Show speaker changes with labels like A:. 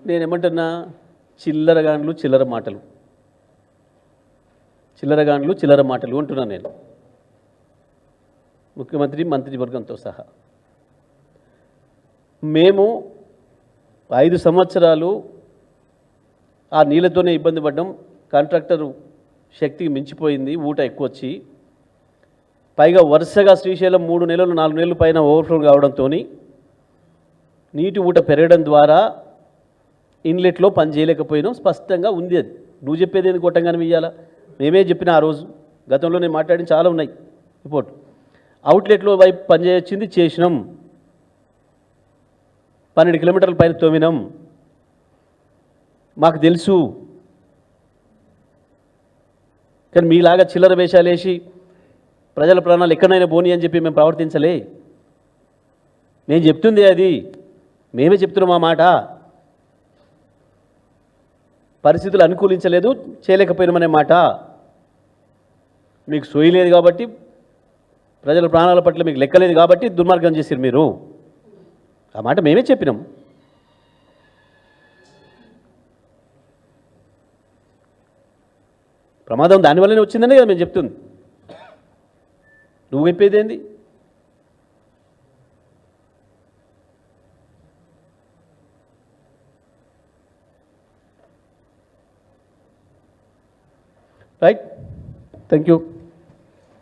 A: నేనేమంటున్నా, చిల్లరగాండ్లు చిల్లర మాటలు, చిల్లరగాండ్లు చిల్లర మాటలు అంటున్నాను నేను, ముఖ్యమంత్రి మంత్రివర్గంతో సహా. మేము 5 సంవత్సరాలు ఆ నీళ్ళతోనే ఇబ్బంది పడ్డాం. కాంట్రాక్టరు శక్తికి మించిపోయింది, ఊట ఎక్కువ వచ్చి, పైగా వరుసగా శ్రీశైలం 3 నెలలు 4 నెలల పైన ఓవర్ఫ్లో కావడంతో నీటి ఊట పెరగడం ద్వారా ఇన్లెట్లో పని చేయలేకపోయినాం. స్పష్టంగా ఉంది అది. నువ్వు చెప్పేది ఎందుకు కొట్టంగానే ఇయ్యాలా? మేమే చెప్పిన ఆ రోజు, గతంలో నేను మాట్లాడిన చాలా ఉన్నాయి రిపోర్ట్. అవుట్లెట్లో వైపు పనిచేయొచ్చింది, చేసినాం. 12 కిలోమీటర్ల పైన తోమినాం, మాకు తెలుసు. కానీ మీలాగా చిల్లర వేషాలు వేసి ప్రజల ప్రాణాలు ఎక్కడైనా పోనీ అని చెప్పి మేము ప్రవర్తించలే. నేను చెప్తుంది అది, మేమే చెప్తున్నాం ఆ మాట. పరిస్థితులు అనుకూలించలేదు, చేయలేకపోయినామనే మాట. మీకు సోయి లేదు కాబట్టి, ప్రజల ప్రాణాల పట్ల మీకు లెక్కలేదు కాబట్టి దుర్మార్గం చేశారు మీరు. ఆ మాట మేమే చెప్పినాం. ప్రమాదం దానివల్లనే వచ్చిందనే కదా మేము చెప్తుంది. నువ్వు చెప్పేది ఏంది? Right, thank you.